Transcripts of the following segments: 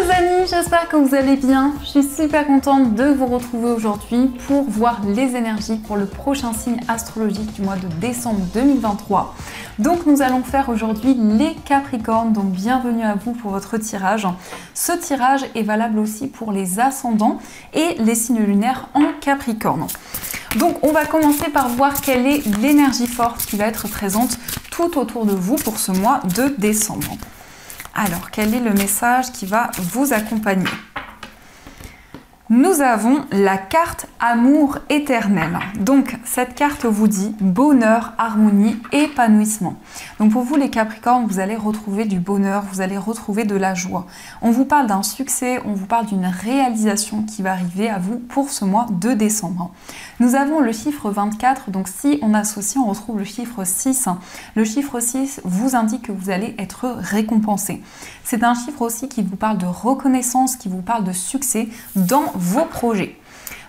les amis, j'espère que vous allez bien. Je suis super contente de vous retrouver aujourd'hui pour voir les énergies pour le prochain signe astrologique du mois de décembre 2023. Donc nous allons faire aujourd'hui les Capricornes, donc bienvenue à vous pour votre tirage. Ce tirage est valable aussi pour les ascendants et les signes lunaires en Capricorne. Donc on va commencer par voir quelle est l'énergie forte qui va être présente tout autour de vous pour ce mois de décembre. Alors, quel est le message qui va vous accompagner? Nous avons la carte Amour éternel. Donc, cette carte vous dit bonheur, harmonie, épanouissement. Donc, pour vous les Capricornes, vous allez retrouver du bonheur, vous allez retrouver de la joie. On vous parle d'un succès, on vous parle d'une réalisation qui va arriver à vous pour ce mois de décembre. Nous avons le chiffre 24, donc si on associe, on retrouve le chiffre 6. Le chiffre 6 vous indique que vous allez être récompensé. C'est un chiffre aussi qui vous parle de reconnaissance, qui vous parle de succès dans vos projets.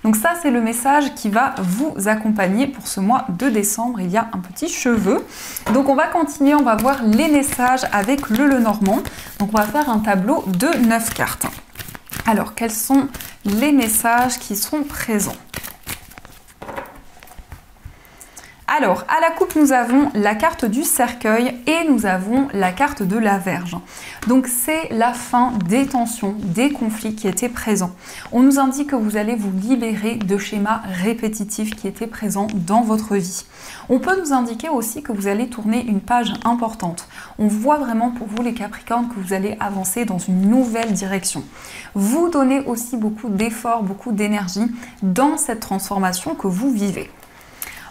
Donc ça, c'est le message qui va vous accompagner pour ce mois de décembre. Il y a un petit cheveu. Donc on va continuer, on va voir les messages avec le Lenormand. Donc on va faire un tableau de 9 cartes. Alors, quels sont les messages qui sont présents ? Alors, à la coupe, nous avons la carte du cercueil et nous avons la carte de la Vierge. Donc, c'est la fin des tensions, des conflits qui étaient présents. On nous indique que vous allez vous libérer de schémas répétitifs qui étaient présents dans votre vie. On peut nous indiquer aussi que vous allez tourner une page importante. On voit vraiment pour vous les Capricornes que vous allez avancer dans une nouvelle direction. Vous donnez aussi beaucoup d'efforts, beaucoup d'énergie dans cette transformation que vous vivez.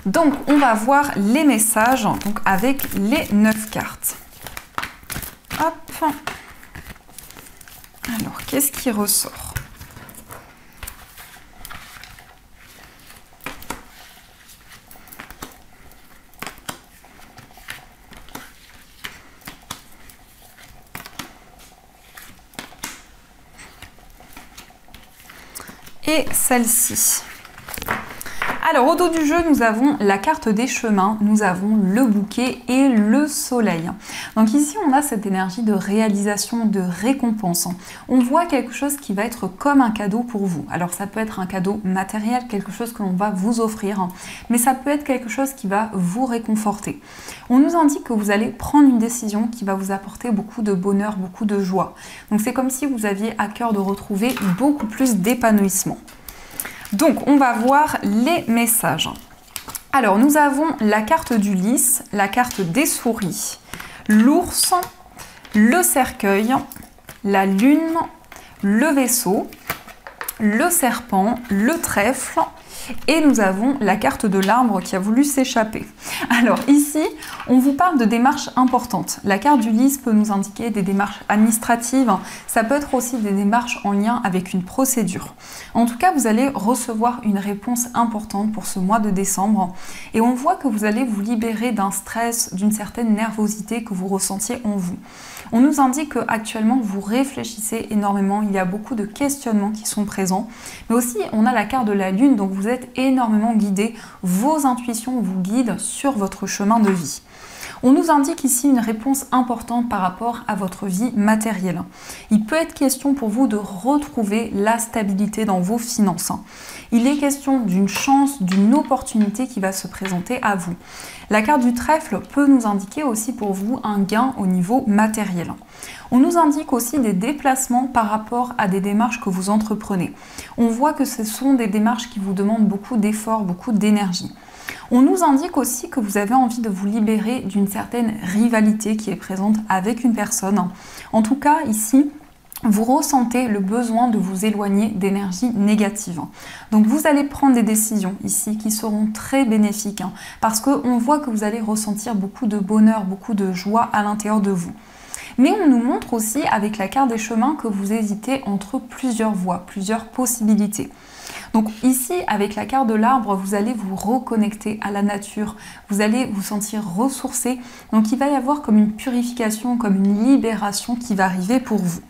Donc, on va voir les messages donc avec les 9 cartes. Hop. Alors, qu'est-ce qui ressort ? Et celle-ci. Alors, au dos du jeu, nous avons la carte des chemins, nous avons le bouquet et le soleil. Donc ici, on a cette énergie de réalisation, de récompense. On voit quelque chose qui va être comme un cadeau pour vous. Alors, ça peut être un cadeau matériel, quelque chose que l'on va vous offrir, mais ça peut être quelque chose qui va vous réconforter. On nous indique que vous allez prendre une décision qui va vous apporter beaucoup de bonheur, beaucoup de joie. Donc, c'est comme si vous aviez à cœur de retrouver beaucoup plus d'épanouissement. Donc, on va voir les messages. Alors, nous avons la carte du lys, la carte des souris, l'ours, le cercueil, la lune, le vaisseau, le serpent, le trèfle et nous avons la carte de l'arbre qui a voulu s'échapper. Alors ici, on vous parle de démarches importantes. La carte du lys peut nous indiquer des démarches administratives. Ça peut être aussi des démarches en lien avec une procédure. En tout cas, vous allez recevoir une réponse importante pour ce mois de décembre. Et on voit que vous allez vous libérer d'un stress, d'une certaine nervosité que vous ressentiez en vous. On nous indique qu'actuellement, vous réfléchissez énormément. Il y a beaucoup de questionnements qui sont présents. Mais aussi, on a la carte de la lune, donc vous êtes énormément guidé. Vos intuitions vous guident sur votre chemin de vie. On nous indique ici une réponse importante par rapport à votre vie matérielle. Il peut être question pour vous de retrouver la stabilité dans vos finances. Il est question d'une chance, d'une opportunité qui va se présenter à vous. La carte du trèfle peut nous indiquer aussi pour vous un gain au niveau matériel. On nous indique aussi des déplacements par rapport à des démarches que vous entreprenez. On voit que ce sont des démarches qui vous demandent beaucoup d'efforts, beaucoup d'énergie. On nous indique aussi que vous avez envie de vous libérer d'une certaine rivalité qui est présente avec une personne. En tout cas, ici, vous ressentez le besoin de vous éloigner d'énergie négative. Donc vous allez prendre des décisions ici qui seront très bénéfiques parce qu'on voit que vous allez ressentir beaucoup de bonheur, beaucoup de joie à l'intérieur de vous. Mais on nous montre aussi avec la carte des chemins que vous hésitez entre plusieurs voies, plusieurs possibilités. Donc ici, avec la carte de l'arbre, vous allez vous reconnecter à la nature, vous allez vous sentir ressourcé. Donc il va y avoir comme une purification, comme une libération qui va arriver pour vous.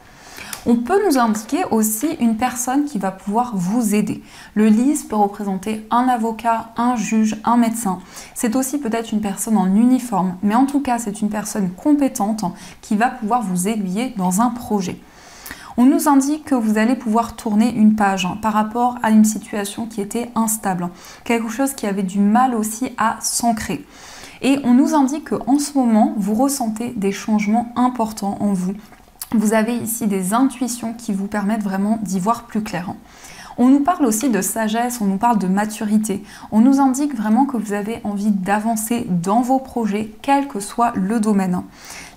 On peut nous indiquer aussi une personne qui va pouvoir vous aider. Le lys peut représenter un avocat, un juge, un médecin. C'est aussi peut-être une personne en uniforme, mais en tout cas, c'est une personne compétente qui va pouvoir vous aiguiller dans un projet. On nous indique que vous allez pouvoir tourner une page par rapport à une situation qui était instable, quelque chose qui avait du mal aussi à s'ancrer. Et on nous indique qu'en ce moment, vous ressentez des changements importants en vous. Vous avez ici des intuitions qui vous permettent vraiment d'y voir plus clair. On nous parle aussi de sagesse, on nous parle de maturité. On nous indique vraiment que vous avez envie d'avancer dans vos projets, quel que soit le domaine.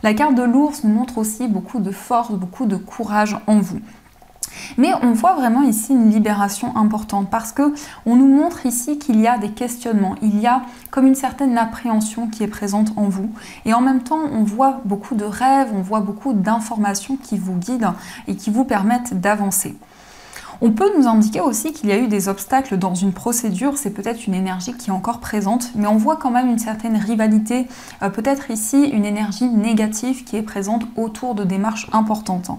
La carte de l'ours nous montre aussi beaucoup de force, beaucoup de courage en vous. Mais on voit vraiment ici une libération importante parce que on nous montre ici qu'il y a des questionnements, il y a comme une certaine appréhension qui est présente en vous. Et en même temps, on voit beaucoup de rêves, on voit beaucoup d'informations qui vous guident et qui vous permettent d'avancer. On peut nous indiquer aussi qu'il y a eu des obstacles dans une procédure, c'est peut-être une énergie qui est encore présente, mais on voit quand même une certaine rivalité, peut-être ici une énergie négative qui est présente autour de démarches importantes.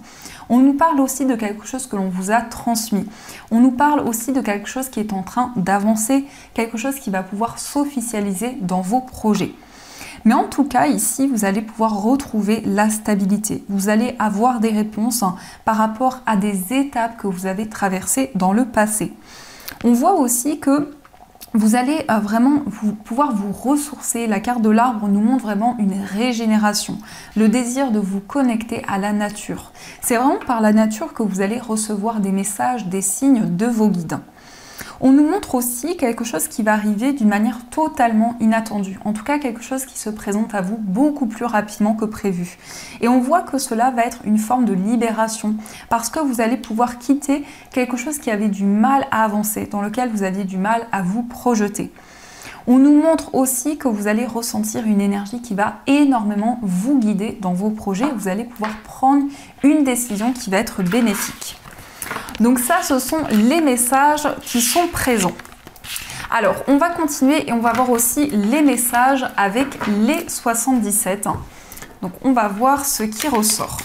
On nous parle aussi de quelque chose que l'on vous a transmis. On nous parle aussi de quelque chose qui est en train d'avancer, quelque chose qui va pouvoir s'officialiser dans vos projets. Mais en tout cas, ici, vous allez pouvoir retrouver la stabilité. Vous allez avoir des réponses par rapport à des étapes que vous avez traversées dans le passé. On voit aussi que vous allez vraiment pouvoir vous ressourcer. La carte de l'arbre nous montre vraiment une régénération, le désir de vous connecter à la nature. C'est vraiment par la nature que vous allez recevoir des messages, des signes de vos guides. On nous montre aussi quelque chose qui va arriver d'une manière totalement inattendue. En tout cas, quelque chose qui se présente à vous beaucoup plus rapidement que prévu. Et on voit que cela va être une forme de libération parce que vous allez pouvoir quitter quelque chose qui avait du mal à avancer, dans lequel vous aviez du mal à vous projeter. On nous montre aussi que vous allez ressentir une énergie qui va énormément vous guider dans vos projets. Vous allez pouvoir prendre une décision qui va être bénéfique. Donc ça, ce sont les messages qui sont présents. Alors, on va continuer et on va voir aussi les messages avec les 77. Donc, on va voir ce qui ressort.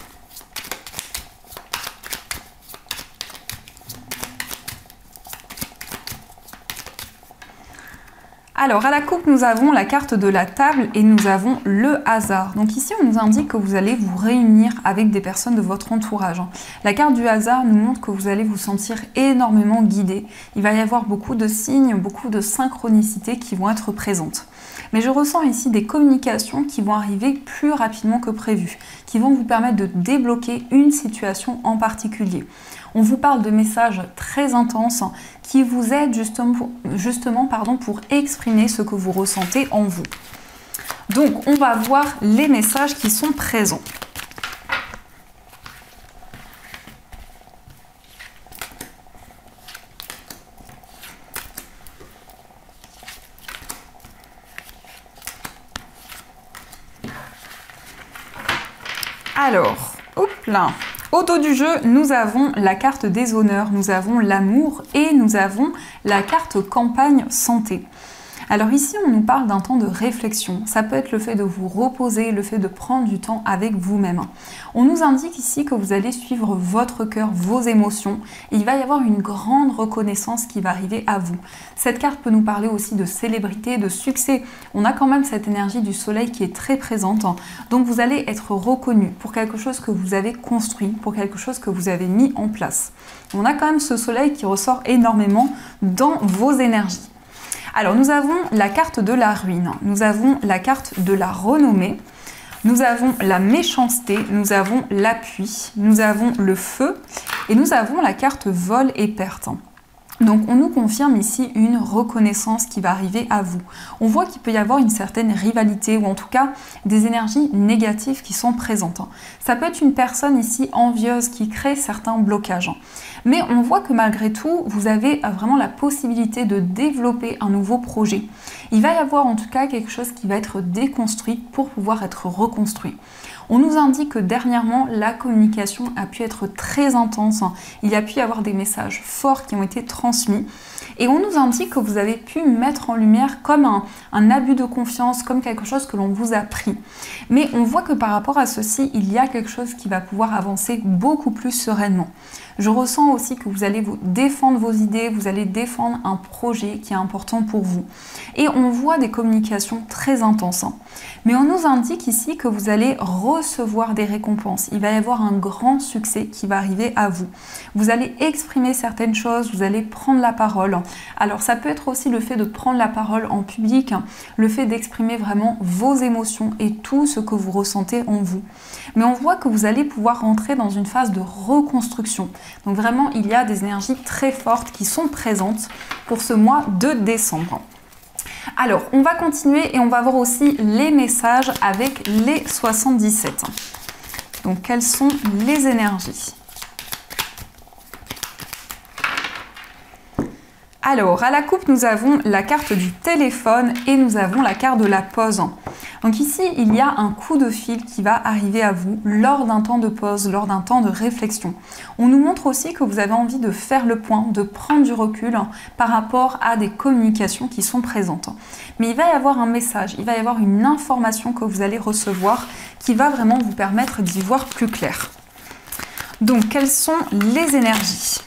Alors, à la coupe, nous avons la carte de la table et nous avons le hasard. Donc ici, on nous indique que vous allez vous réunir avec des personnes de votre entourage. La carte du hasard nous montre que vous allez vous sentir énormément guidé. Il va y avoir beaucoup de signes, beaucoup de synchronicités qui vont être présentes. Mais je ressens ici des communications qui vont arriver plus rapidement que prévu, qui vont vous permettre de débloquer une situation en particulier. On vous parle de messages très intenses qui vous aident justement pour exprimer ce que vous ressentez en vous. Donc, on va voir les messages qui sont présents. Alors, hop là. Au dos du jeu, nous avons la carte des honneurs, nous avons l'amour et nous avons la carte campagne santé. Alors ici, on nous parle d'un temps de réflexion. Ça peut être le fait de vous reposer, le fait de prendre du temps avec vous-même. On nous indique ici que vous allez suivre votre cœur, vos émotions. Et il va y avoir une grande reconnaissance qui va arriver à vous. Cette carte peut nous parler aussi de célébrité, de succès. On a quand même cette énergie du soleil qui est très présente. Donc vous allez être reconnu pour quelque chose que vous avez construit, pour quelque chose que vous avez mis en place. On a quand même ce soleil qui ressort énormément dans vos énergies. Alors, nous avons la carte de la ruine, nous avons la carte de la renommée, nous avons la méchanceté, nous avons l'appui, nous avons le feu et nous avons la carte vol et perte. Donc, on nous confirme ici une reconnaissance qui va arriver à vous. On voit qu'il peut y avoir une certaine rivalité ou en tout cas des énergies négatives qui sont présentes. Ça peut être une personne ici envieuse qui crée certains blocages. Mais on voit que malgré tout, vous avez vraiment la possibilité de développer un nouveau projet. Il va y avoir en tout cas quelque chose qui va être déconstruit pour pouvoir être reconstruit. On nous indique que dernièrement, la communication a pu être très intense. Il y a pu y avoir des messages forts qui ont été transmis. Et on nous indique que vous avez pu mettre en lumière comme un abus de confiance, comme quelque chose que l'on vous a pris. Mais on voit que par rapport à ceci, il y a quelque chose qui va pouvoir avancer beaucoup plus sereinement. Je ressens aussi que vous allez vous défendre vos idées, vous allez défendre un projet qui est important pour vous. Et on voit des communications très intenses. Mais on nous indique ici que vous allez recevoir des récompenses. Il va y avoir un grand succès qui va arriver à vous. Vous allez exprimer certaines choses, vous allez prendre la parole. Alors ça peut être aussi le fait de prendre la parole en public, le fait d'exprimer vraiment vos émotions et tout ce que vous ressentez en vous. Mais on voit que vous allez pouvoir rentrer dans une phase de reconstruction. Donc vraiment, il y a des énergies très fortes qui sont présentes pour ce mois de décembre. Alors, on va continuer et on va voir aussi les messages avec les 77. Donc, quelles sont les énergies ? Alors, à la coupe, nous avons la carte du téléphone et nous avons la carte de la pause. Donc ici, il y a un coup de fil qui va arriver à vous lors d'un temps de pause, lors d'un temps de réflexion. On nous montre aussi que vous avez envie de faire le point, de prendre du recul par rapport à des communications qui sont présentes. Mais il va y avoir un message, il va y avoir une information que vous allez recevoir qui va vraiment vous permettre d'y voir plus clair. Donc, quelles sont les énergies ?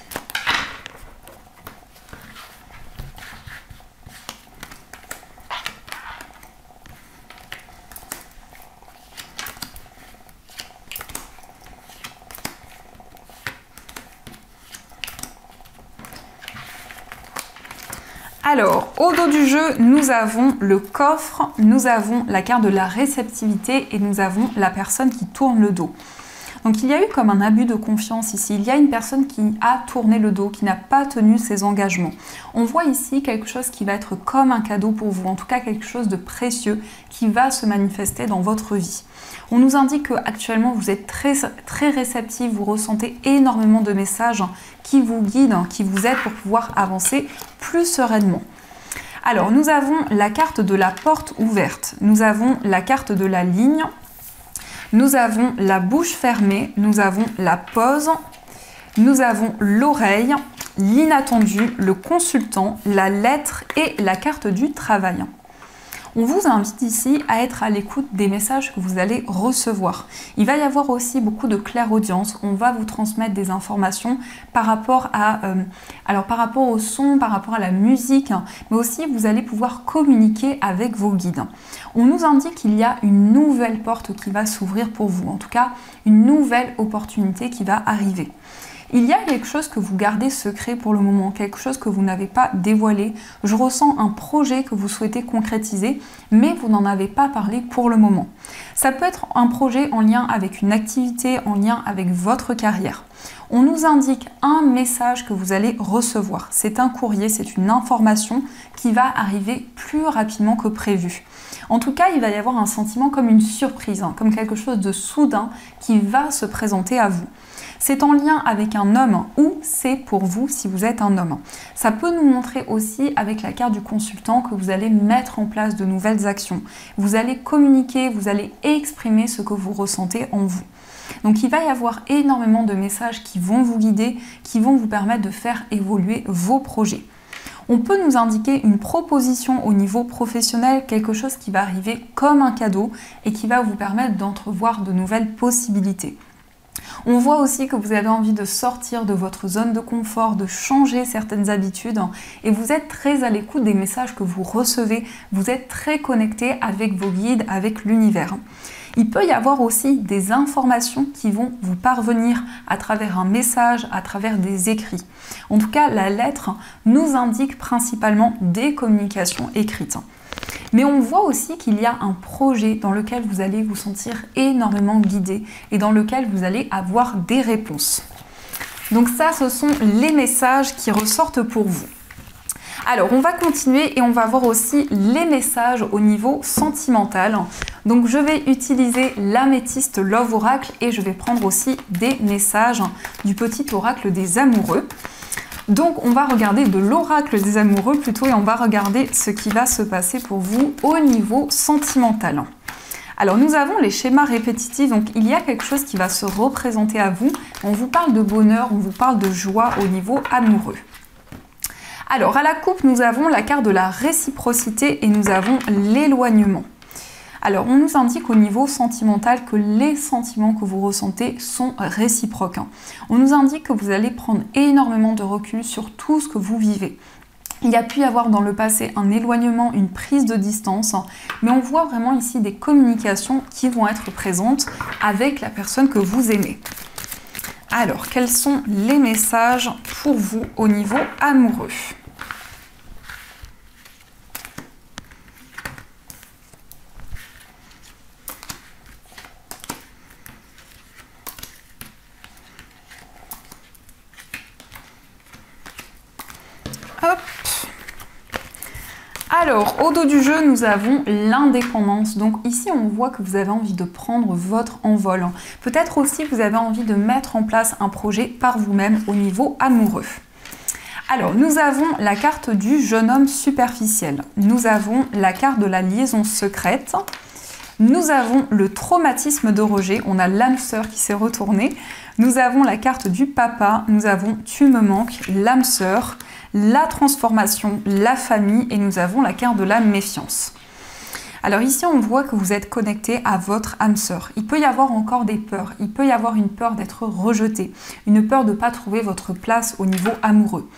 Alors, au dos du jeu, nous avons le coffre, nous avons la carte de la réceptivité et nous avons la personne qui tourne le dos. Donc il y a eu comme un abus de confiance ici. Il y a une personne qui a tourné le dos, qui n'a pas tenu ses engagements. On voit ici quelque chose qui va être comme un cadeau pour vous, en tout cas quelque chose de précieux qui va se manifester dans votre vie. On nous indique qu'actuellement vous êtes très réceptif, vous ressentez énormément de messages qui vous guident, qui vous aident pour pouvoir avancer plus sereinement. Alors nous avons la carte de la porte ouverte, nous avons la carte de la ligne, nous avons la bouche fermée, nous avons la pause, nous avons l'oreille, l'inattendu, le consultant, la lettre et la carte du travail. On vous invite ici à être à l'écoute des messages que vous allez recevoir. Il va y avoir aussi beaucoup de clairaudience. On va vous transmettre des informations par rapport au son, par rapport à la musique, mais aussi vous allez pouvoir communiquer avec vos guides. On nous indique qu'il y a une nouvelle porte qui va s'ouvrir pour vous, en tout cas une nouvelle opportunité qui va arriver. Il y a quelque chose que vous gardez secret pour le moment, quelque chose que vous n'avez pas dévoilé. Je ressens un projet que vous souhaitez concrétiser, mais vous n'en avez pas parlé pour le moment. Ça peut être un projet en lien avec une activité, en lien avec votre carrière. On nous indique un message que vous allez recevoir. C'est un courrier, c'est une information qui va arriver plus rapidement que prévu. En tout cas, il va y avoir un sentiment comme une surprise, comme quelque chose de soudain qui va se présenter à vous. C'est en lien avec un homme ou c'est pour vous si vous êtes un homme. Ça peut nous montrer aussi avec la carte du consultant que vous allez mettre en place de nouvelles actions. Vous allez communiquer, vous allez exprimer ce que vous ressentez en vous. Donc il va y avoir énormément de messages qui vont vous guider, qui vont vous permettre de faire évoluer vos projets. On peut nous indiquer une proposition au niveau professionnel, quelque chose qui va arriver comme un cadeau et qui va vous permettre d'entrevoir de nouvelles possibilités. On voit aussi que vous avez envie de sortir de votre zone de confort, de changer certaines habitudes et vous êtes très à l'écoute des messages que vous recevez, vous êtes très connecté avec vos guides, avec l'univers. Il peut y avoir aussi des informations qui vont vous parvenir à travers un message, à travers des écrits. En tout cas, la lettre nous indique principalement des communications écrites. Mais on voit aussi qu'il y a un projet dans lequel vous allez vous sentir énormément guidé et dans lequel vous allez avoir des réponses. Donc ça, ce sont les messages qui ressortent pour vous. Alors, on va continuer et on va voir aussi les messages au niveau sentimental. Donc, je vais utiliser l'améthyste Love Oracle et je vais prendre aussi des messages du petit oracle des amoureux. Donc, on va regarder de l'oracle des amoureux plutôt et on va regarder ce qui va se passer pour vous au niveau sentimental. Alors, nous avons les schémas répétitifs, donc il y a quelque chose qui va se représenter à vous. On vous parle de bonheur, on vous parle de joie au niveau amoureux. Alors, à la coupe, nous avons la carte de la réciprocité et nous avons l'éloignement. Alors, on nous indique au niveau sentimental que les sentiments que vous ressentez sont réciproques. On nous indique que vous allez prendre énormément de recul sur tout ce que vous vivez. Il y a pu y avoir dans le passé un éloignement, une prise de distance, mais on voit vraiment ici des communications qui vont être présentes avec la personne que vous aimez. Alors, quels sont les messages pour vous au niveau amoureux ? Hop. Alors, au dos du jeu, nous avons l'indépendance. Donc ici, on voit que vous avez envie de prendre votre envol. Peut-être aussi que vous avez envie de mettre en place un projet par vous-même au niveau amoureux. Alors, nous avons la carte du jeune homme superficiel. Nous avons la carte de la liaison secrète. Nous avons le traumatisme de rejet. On a l'âme sœur qui s'est retournée. Nous avons la carte du papa. Nous avons tu me manques, l'âme sœur, la transformation, la famille et nous avons la carte de la méfiance. Alors ici, on voit que vous êtes connecté à votre âme sœur. Il peut y avoir encore des peurs. Il peut y avoir une peur d'être rejeté, une peur de ne pas trouver votre place au niveau amoureux.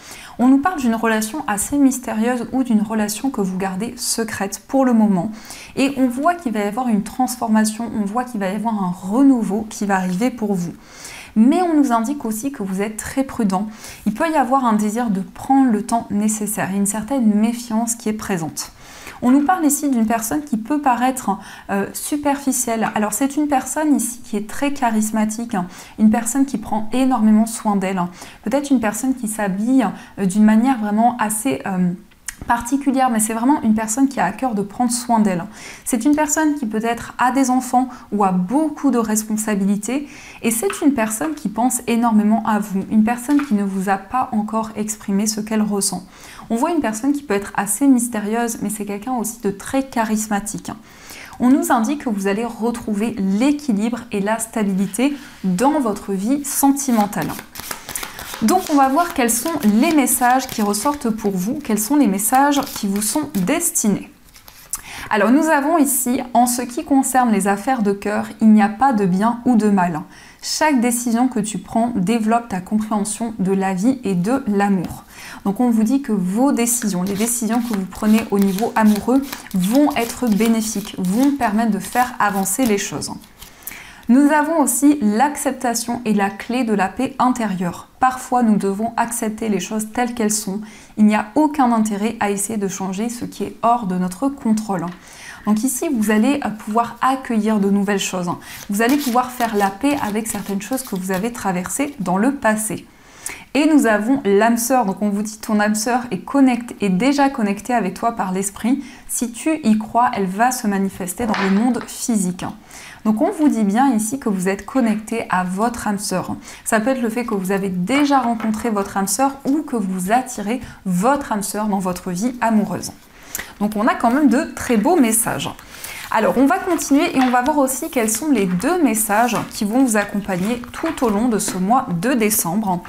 On nous parle d'une relation assez mystérieuse ou d'une relation que vous gardez secrète pour le moment. Et on voit qu'il va y avoir une transformation, on voit qu'il va y avoir un renouveau qui va arriver pour vous. Mais on nous indique aussi que vous êtes très prudent. Il peut y avoir un désir de prendre le temps nécessaire et une certaine méfiance qui est présente. On nous parle ici d'une personne qui peut paraître superficielle. Alors c'est une personne ici qui est très charismatique, une personne qui prend énormément soin d'elle. Peut-être une personne qui s'habille d'une manière vraiment assez particulière, mais c'est vraiment une personne qui a à cœur de prendre soin d'elle. C'est une personne qui peut-être a des enfants ou a beaucoup de responsabilités et c'est une personne qui pense énormément à vous, une personne qui ne vous a pas encore exprimé ce qu'elle ressent. On voit une personne qui peut être assez mystérieuse, mais c'est quelqu'un aussi de très charismatique. On nous indique que vous allez retrouver l'équilibre et la stabilité dans votre vie sentimentale. Donc on va voir quels sont les messages qui ressortent pour vous, quels sont les messages qui vous sont destinés. Alors nous avons ici, en ce qui concerne les affaires de cœur, il n'y a pas de bien ou de mal. Chaque décision que tu prends développe ta compréhension de la vie et de l'amour. Donc on vous dit que vos décisions, les décisions que vous prenez au niveau amoureux vont être bénéfiques, vont permettre de faire avancer les choses. Nous avons aussi l'acceptation et la clé de la paix intérieure. Parfois, nous devons accepter les choses telles qu'elles sont. Il n'y a aucun intérêt à essayer de changer ce qui est hors de notre contrôle. Donc ici, vous allez pouvoir accueillir de nouvelles choses. Vous allez pouvoir faire la paix avec certaines choses que vous avez traversées dans le passé. Et nous avons l'âme sœur, donc on vous dit ton âme sœur est déjà connectée avec toi par l'esprit. Si tu y crois, elle va se manifester dans le monde physique. Donc on vous dit bien ici que vous êtes connecté à votre âme sœur. Ça peut être le fait que vous avez déjà rencontré votre âme sœur ou que vous attirez votre âme sœur dans votre vie amoureuse. Donc on a quand même de très beaux messages. Alors on va continuer et on va voir aussi quels sont les deux messages qui vont vous accompagner tout au long de ce mois de décembre.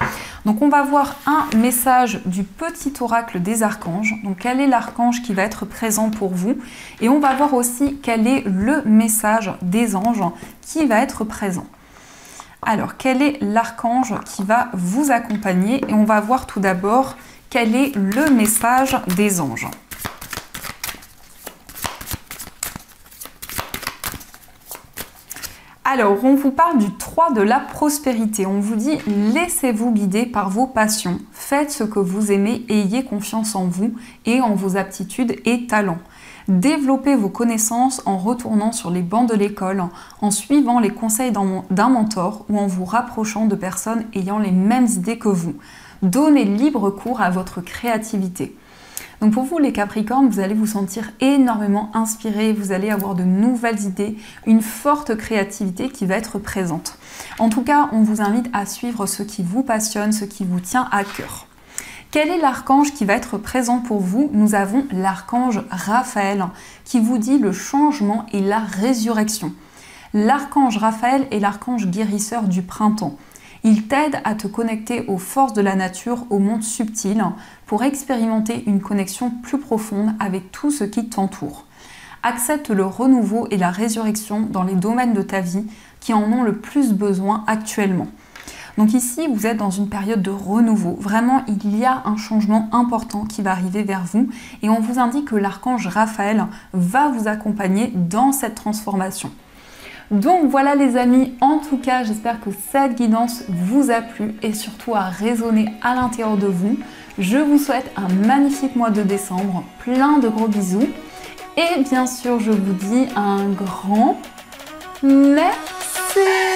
Donc on va voir un message du petit oracle des archanges. Donc quel est l'archange qui va être présent pour vous? Et on va voir aussi quel est le message des anges qui va être présent. Alors quel est l'archange qui va vous accompagner? Et on va voir tout d'abord quel est le message des anges. Alors, on vous parle du 3 de la prospérité. On vous dit, laissez-vous guider par vos passions. Faites ce que vous aimez et ayez confiance en vous et en vos aptitudes et talents. Développez vos connaissances en retournant sur les bancs de l'école, en suivant les conseils d'un mentor ou en vous rapprochant de personnes ayant les mêmes idées que vous. Donnez libre cours à votre créativité. Donc pour vous les Capricornes, vous allez vous sentir énormément inspiré, vous allez avoir de nouvelles idées, une forte créativité qui va être présente. En tout cas, on vous invite à suivre ce qui vous passionne, ce qui vous tient à cœur. Quel est l'archange qui va être présent pour vous? Nous avons l'archange Raphaël qui vous dit le changement et la résurrection. L'archange Raphaël est l'archange guérisseur du printemps. Il t'aide à te connecter aux forces de la nature, au monde subtil, pour expérimenter une connexion plus profonde avec tout ce qui t'entoure. Accepte le renouveau et la résurrection dans les domaines de ta vie qui en ont le plus besoin actuellement. Donc ici, vous êtes dans une période de renouveau. Vraiment, il y a un changement important qui va arriver vers vous et on vous indique que l'archange Raphaël va vous accompagner dans cette transformation. Donc voilà les amis, en tout cas, j'espère que cette guidance vous a plu et surtout a résonné à l'intérieur de vous. Je vous souhaite un magnifique mois de décembre, plein de gros bisous. Et bien sûr, je vous dis un grand merci.